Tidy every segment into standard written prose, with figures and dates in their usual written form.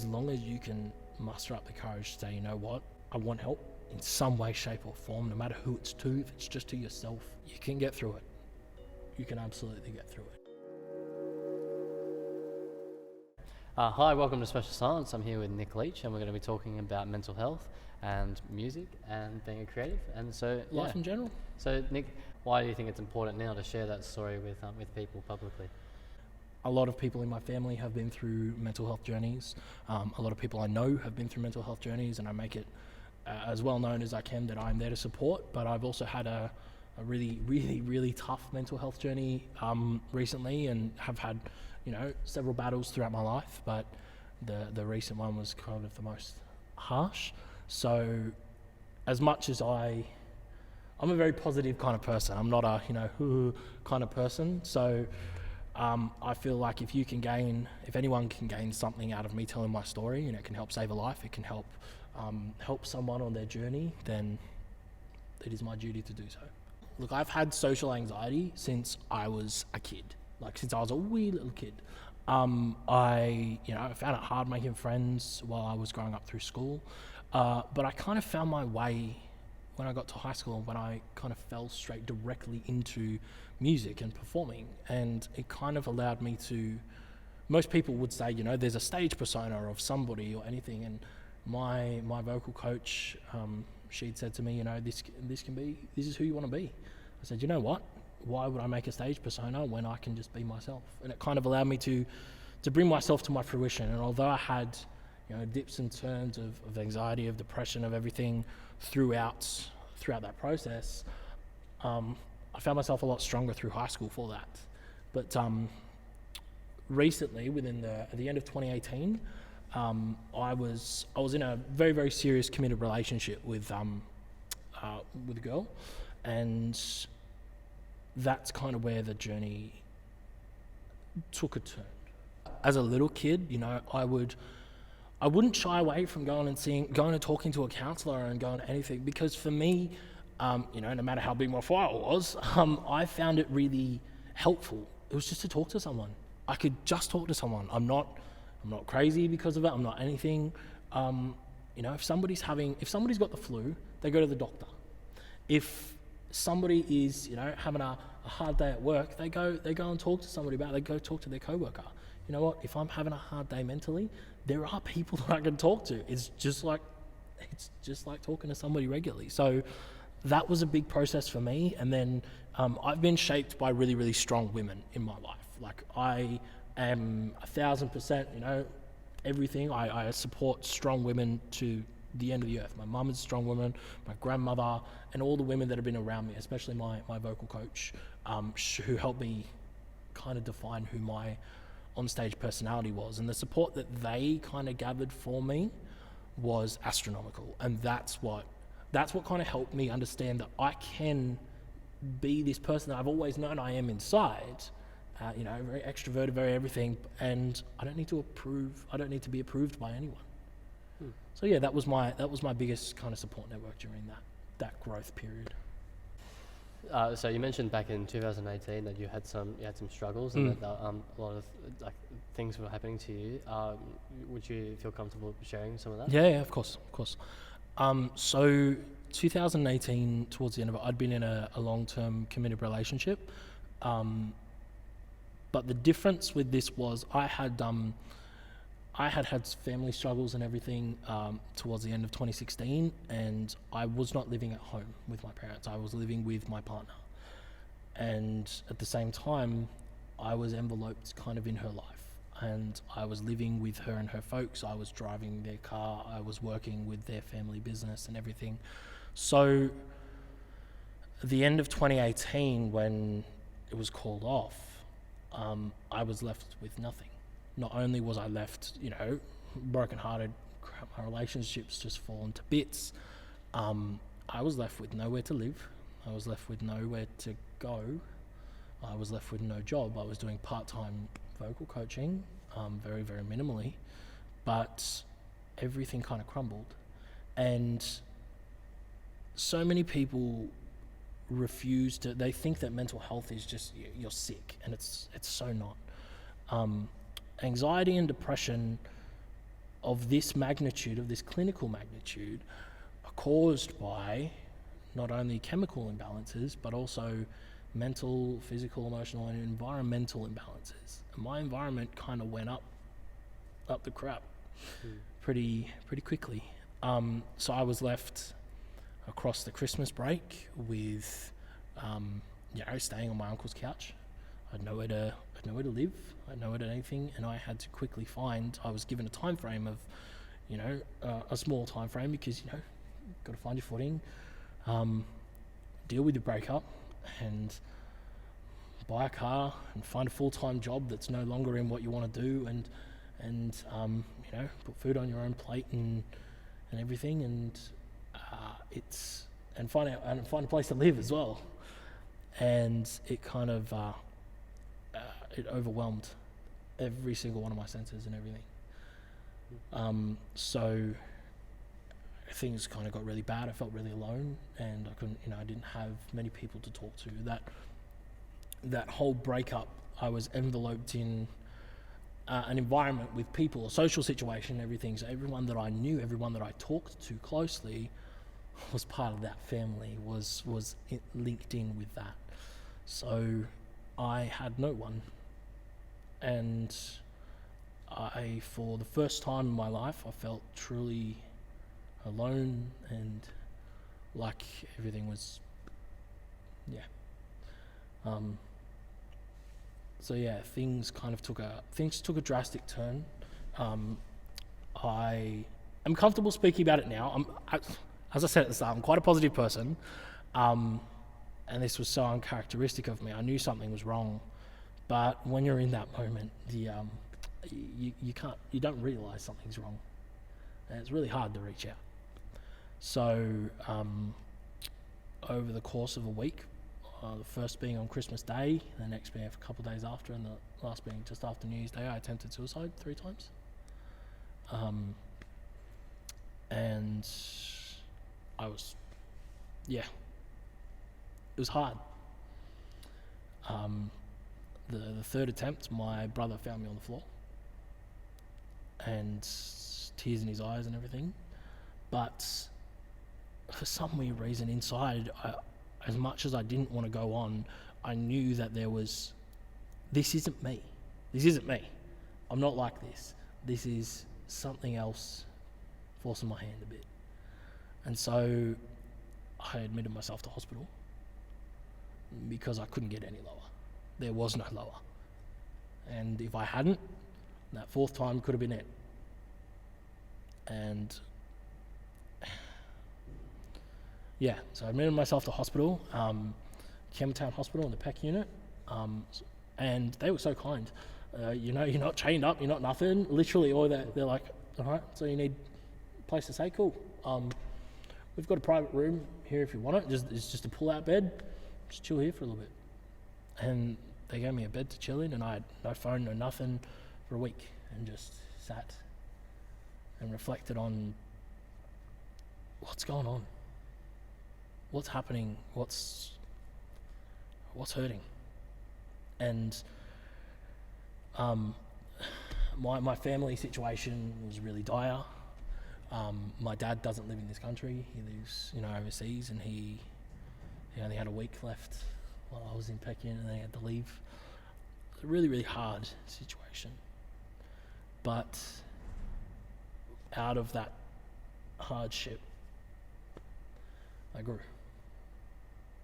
as long as you can muster up the courage to say, you know what, I want help in some way, shape or form, no matter who it's to, if it's just to yourself, you can get through it. You can absolutely get through it. Hi, welcome to Special Silence. I'm here with Leech, and we're going to be talking about mental health and music and being a creative, and so Life in general. So Nick, why do you think it's important now to share that story with people publicly? A lot of people in my family have been through mental health journeys. A lot of people I know have been through mental health journeys, and I make it as well known as I can that I'm there to support. But I've also had a really tough mental health journey recently, and have had several battles throughout my life. But the recent one was kind of the most harsh. So as much as I'm a very positive kind of person, I'm not a kind of person. So I feel like if anyone can gain something out of me telling my story, and it can help save a life, it can help someone on their journey, then it is my duty to do so. Look, I've had social anxiety since I was a kid, since I was a wee little kid. I found it hard making friends while I was growing up through school, but I kind of found my way when I got to high school, when I kind of fell straight directly into music and performing, and it kind of allowed me to. Most people would say, there's a stage persona of somebody or anything, and my vocal coach, she'd said to me, this is who you want to be. I said, you know what? Why would I make a stage persona when I can just be myself? And it kind of allowed me to bring myself to my fruition. And although I had dips and turns of anxiety, of depression, of everything throughout that process, I found myself a lot stronger through high school for that. But recently, at the end of 2018, I was in a very, very serious committed relationship with a girl, and that's kind of where the journey took a turn. As a little kid, I wouldn't shy away from going and talking to a counsellor and going to anything, because for me, no matter how big my file was, I found it really helpful. It was just to talk to someone. I could just talk to someone. I'm not crazy because of it. I'm not anything. If somebody's got the flu, they go to the doctor. If somebody is, having a hard day at work, they go and talk to somebody about it. They go talk to their coworker. You know what? If I'm having a hard day mentally, there are people that I can talk to. It's just like talking to somebody regularly. So that was a big process for me. And then I've been shaped by really, really strong women in my life. I am 1,000%, everything. I support strong women to the end of the earth. My mum is a strong woman, my grandmother, and all the women that have been around me, especially my vocal coach, who helped me kind of define who my onstage personality was. And the support that they kind of gathered for me was astronomical. And that's what kind of helped me understand that I can be this person that I've always known I am inside. Very extroverted, very everything, and I don't need to be approved by anyone. So yeah, that was my biggest kind of support network during that growth period. So you mentioned back in 2018 that you had some struggles, and that a lot of things were happening to you. Would you feel comfortable sharing some of that? Yeah, of course. So 2018, towards the end of it, I'd been in a long-term committed relationship. But the difference with this was I had family struggles and everything towards the end of 2016, and I was not living at home with my parents. I was living with my partner, and at the same time, I was enveloped kind of in her life, and I was living with her and her folks. I was driving their car. I was working with their family business and everything. So at the end of 2018, when it was called off, I was left with nothing. Not only was I left, brokenhearted, my relationships just fallen to bits, I was left with nowhere to live. I was left with nowhere to go. I was left with no job. I was doing part-time vocal coaching, very, very minimally, but everything kind of crumbled. And so many people they think that mental health is just you're sick, and it's so not. Anxiety and depression of this magnitude, of this clinical magnitude, are caused by not only chemical imbalances, but also mental, physical, emotional, and environmental imbalances. And my environment kind of went up the crap pretty quickly. So I was left across the Christmas break with, staying on my uncle's couch. I had nowhere to live. I had nowhere to anything, and I had to quickly find. I was given a time frame of, a small time frame because got to find your footing, deal with your breakup, and buy a car and find a full-time job that's no longer in what you want to do, and put food on your own plate and everything, and find a place to live as well. And it kind of it overwhelmed every single one of my senses and everything. So things kind of got really bad. I felt really alone, and I couldn't, I didn't have many people to talk to. That whole breakup, I was enveloped in an environment with people, a social situation, everything. So everyone that I knew, everyone that I talked to closely, was part of that family, was linked in with that. So I had no one, and for the first time in my life, I felt truly alone, and like everything was, things took a drastic turn. I am comfortable speaking about it now. As I said at the start, I'm quite a positive person, and this was so uncharacteristic of me. I knew something was wrong, but when you're in that moment, you don't realize something's wrong, and it's really hard to reach out. So over the course of a week, the first being on Christmas Day, the next being a couple of days after, and the last being just after New Year's Day, I attempted suicide 3 times. And I was, it was hard. The third attempt, my brother found me on the floor, and tears in his eyes and everything. But for some weird reason inside, as much as I didn't want to go on, I knew that this isn't me. This isn't me. I'm not like this. This is something else forcing my hand a bit. And so I admitted myself to hospital because I couldn't get any lower. There was no lower. And if I hadn't, that 4th time could have been it. And so I admitted myself to hospital, Campbelltown Hospital in the PEC unit, and they were so kind. You're not chained up, you're not nothing. Literally, they're like, all right, so you need a place to stay? Cool. We've got a private room here if you want it. It's just a pull-out bed. Just chill here for a little bit. And they gave me a bed to chill in, and I had no phone, no nothing for a week, and just sat and reflected on what's going on. What's happening? What's hurting? And my family situation was really dire. My dad doesn't live in this country. He lives, overseas, and he only had a week left while I was in Pekin, and then he had to leave. It was a really, really hard situation. But out of that hardship, I grew.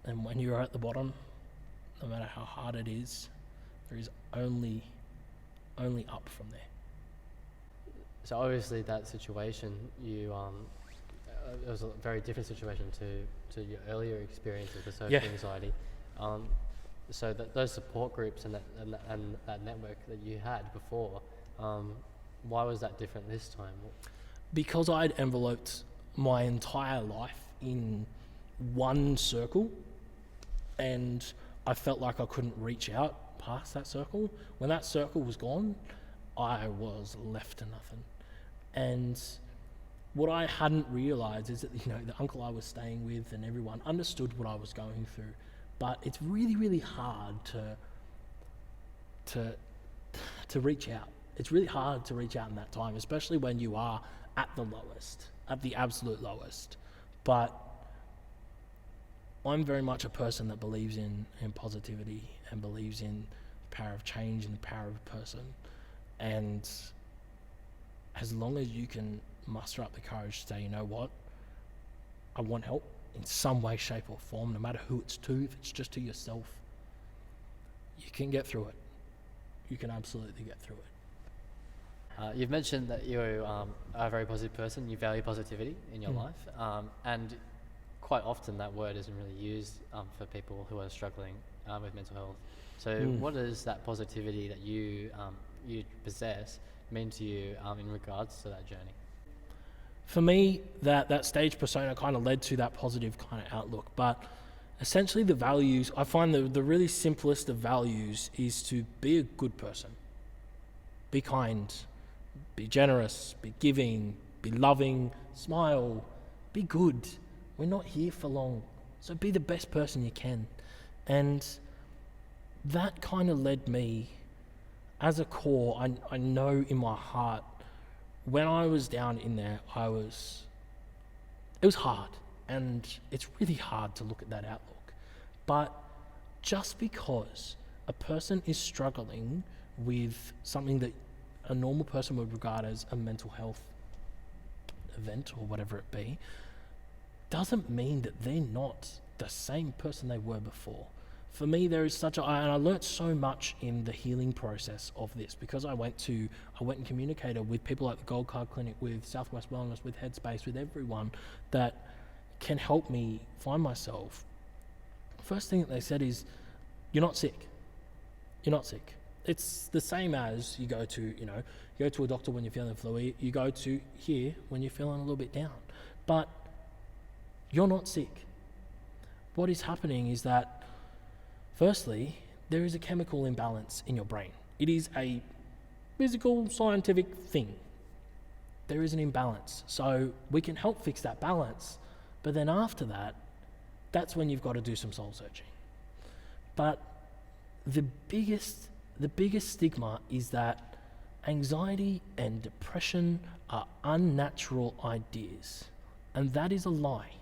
And when you're at the bottom, no matter how hard it is, there is only up from there. So obviously that situation, it was a very different situation to your earlier experiences with social anxiety. So those support groups and that network that you had before, why was that different this time? Because I'd enveloped my entire life in one circle, and I felt like I couldn't reach out past that circle. When that circle was gone, I was left to nothing. And what I hadn't realized is that, the uncle I was staying with and everyone understood what I was going through. But it's really, really hard to reach out. It's really hard to reach out in that time, especially when you are at the lowest, at the absolute lowest. But I'm very much a person that believes in positivity and believes in the power of change and the power of a person. And as long as you can muster up the courage to say, you know what, I want help in some way, shape or form, no matter who it's to, if it's just to yourself, you can get through it. You can absolutely get through it. You've mentioned that you are a very positive person, you value positivity in your life, and quite often that word isn't really used for people who are struggling with mental health. So what does that positivity that you possess mean to you in regards to that journey? For me, that stage persona kind of led to that positive kind of outlook. But essentially the values, I find the really simplest of values is to be a good person. Be kind, be generous, be giving, be loving, smile, be good. We're not here for long, so be the best person you can. And that kind of led me, as a core, I know in my heart, when I was down in there, it was hard, and it's really hard to look at that outlook. But just because a person is struggling with something that a normal person would regard as a mental health event or whatever it be, doesn't mean that they're not the same person they were before. For me, there is and I learnt so much in the healing process of this, because I went and communicated with people like the Gold Card Clinic, with Southwest Wellness, with Headspace, with everyone that can help me find myself. First thing that they said is, you're not sick. You're not sick. It's the same as you go to a doctor when you're feeling flu. You go to here when you're feeling a little bit down. But you're not sick. What is happening is that, firstly, there is a chemical imbalance in your brain. It is a physical, scientific thing. There is an imbalance. So we can help fix that balance. But then after that, that's when you've got to do some soul searching. But the biggest stigma is that anxiety and depression are unnatural ideas. And that is a lie.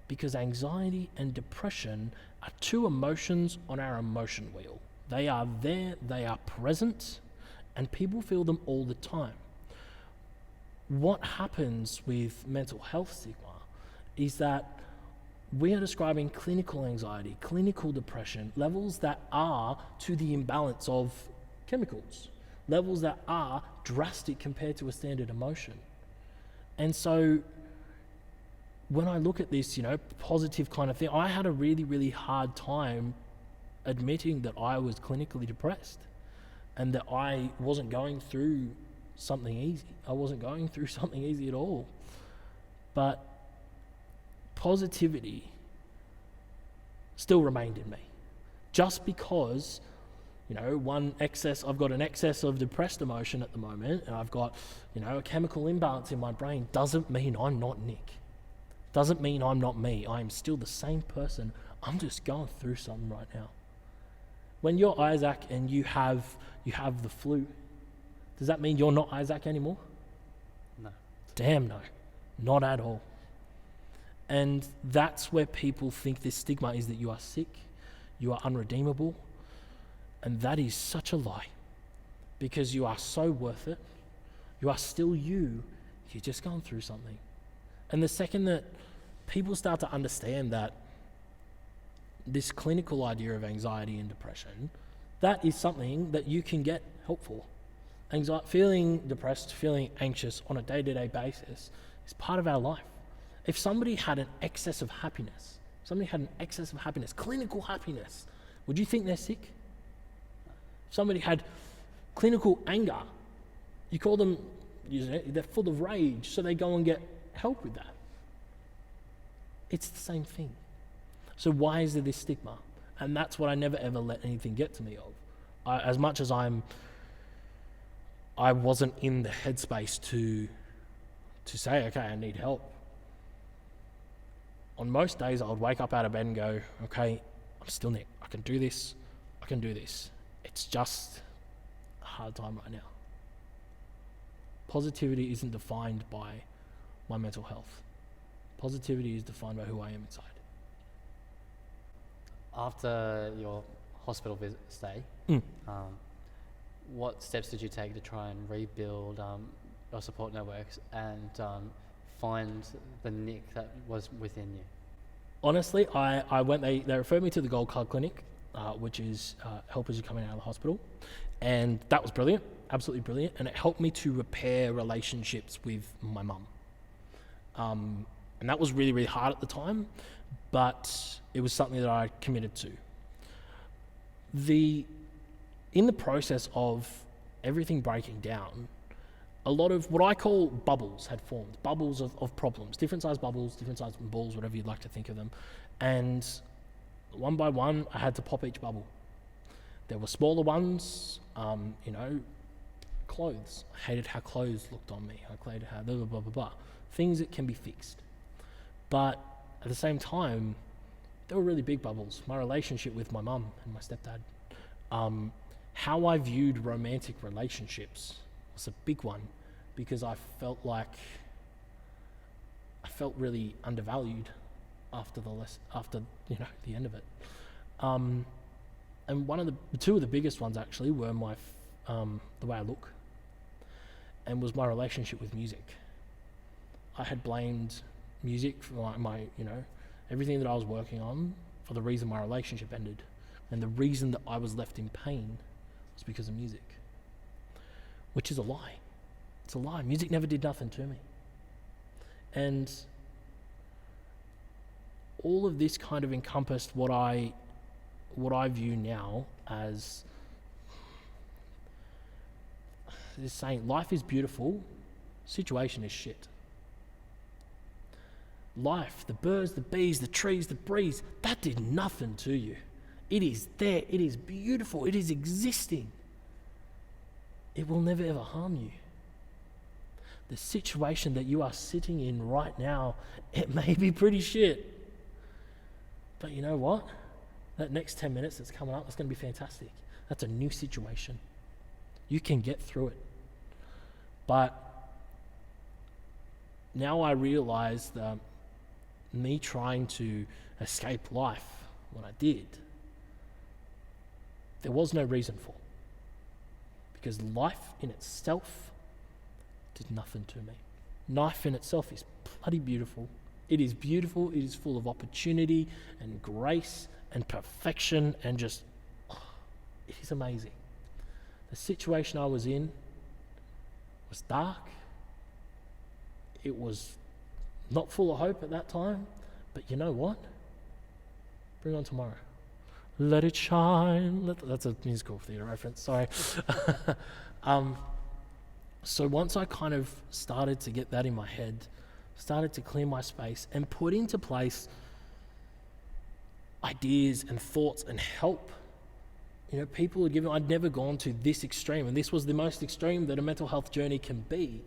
Because anxiety and depression are two emotions on our emotion wheel. They are there, they are present, and people feel them all the time. What happens with mental health stigma is that we are describing clinical anxiety, clinical depression, levels that are to the imbalance of chemicals, levels that are drastic compared to a standard emotion. And so when I look at this, positive kind of thing, I had a really, really hard time admitting that I was clinically depressed and that I wasn't going through something easy. I wasn't going through something easy at all. But positivity still remained in me. Just because, I've got an excess of depressed emotion at the moment, and I've got, a chemical imbalance in my brain, doesn't mean I'm not Nick. Doesn't mean I'm not me. I am still the same person. I'm just going through something right now. When you're Isaac and you have the flu, does that mean you're not Isaac anymore? No. Damn no. Not at all. And that's where people think this stigma is, that you are sick, you are unredeemable, and that is such a lie. Because you are so worth it. You are still you. You're just going through something. And the second that people start to understand that this clinical idea of anxiety and depression, that is something that you can get help for. Feeling depressed, feeling anxious on a day-to-day basis is part of our life. If somebody had an excess of happiness, clinical happiness, would you think they're sick? If somebody had clinical anger, you call them, they're full of rage, so they go and get help with that. It's the same thing. So why is there this stigma? And that's what I never ever let anything get to me of. As much as I wasn't in the headspace to say, okay, I need help. On most days, I would wake up out of bed and go, okay, I'm still Nick. I can do this. It's just a hard time right now. positivity isn't defined by my mental health. Positivity is defined by who I am inside. After your hospital stay, what steps did you take to try and rebuild your support networks and find the Nick that was within you? Honestly, I went. They referred me to the Gold Card Clinic, which is help as you're coming out of the hospital, and that was brilliant, absolutely brilliant, and it helped me to repair relationships with my mum. And that was really, really hard at the time, but it was something that I committed to. In the process of everything breaking down, a lot of what I call bubbles had formed, bubbles of problems, different size bubbles, different size balls, whatever you'd like to think of them. And one by one, I had to pop each bubble. There were smaller ones, clothes. I hated how clothes looked on me. I hated how blah, blah, blah, blah, blah. Things that can be fixed. But at the same time, there were really big bubbles. My relationship with my mum and my stepdad. How I viewed romantic relationships was a big one, because I felt really undervalued after the end of it. And two of the biggest ones actually were the way I look, and was my relationship with music. I had blamed music for my everything that I was working on for the reason my relationship ended, and the reason that I was left in pain was because of music, which is a lie. It's a lie. Music never did nothing to me. And all of this kind of encompassed what I view now as this saying: life is beautiful, situation is shit. Life, the birds, the bees, the trees, the breeze, that did nothing to you. It is there, it is beautiful, it is existing. It will never ever harm you. The situation that you are sitting in right now, it may be pretty shit. But you know what? That next 10 minutes that's coming up, it's going to be fantastic. That's a new situation. You can get through it. But now I realize that me trying to escape life when I did, there was no reason for. Because life in itself did nothing to me. Life in itself is bloody beautiful. It is beautiful. It is full of opportunity and grace and perfection and it is amazing. The situation I was in was dark. It was not full of hope at that time, but you know what? Bring on tomorrow. Let it shine. That's a musical theatre reference, sorry. So once I kind of started to get that in my head, started to clear my space and put into place ideas and thoughts and help. People had given, I'd never gone to this extreme, and this was the most extreme that a mental health journey can be.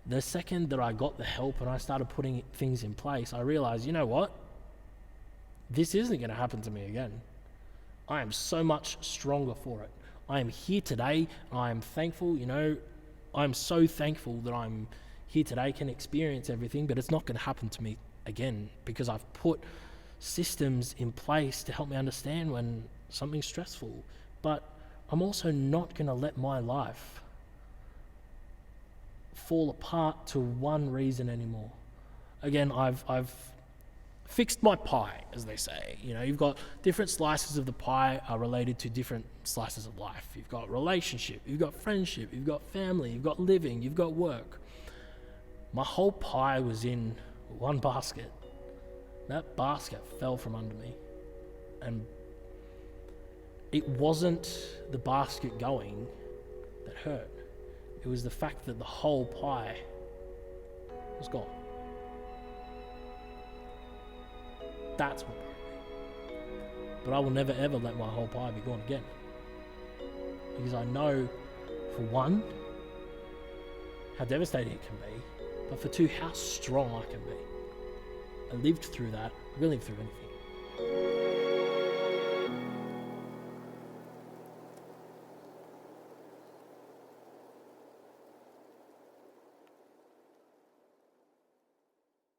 The second that I got the help and I started putting things in place, I realized, you know what? This isn't going to happen to me again. I am so much stronger for it. I am here today. I am thankful, I'm so thankful that I'm here today, can experience everything, but it's not going to happen to me again because I've put systems in place to help me understand when something's stressful. But I'm also not going to let my life fall apart to one reason anymore. Again, I've fixed my pie, as they say. You've got different slices of the pie are related to different slices of life. You've got relationship, you've got friendship, you've got family, you've got living, you've got work. My whole pie was in one basket. That basket fell from under me. And it wasn't the basket going that hurt. It was the fact that the whole pie was gone. That's what broke me. But I will never ever let my whole pie be gone again. Because I know, for one, how devastating it can be, but for two, how strong I can be. I lived through that. I can live through anything.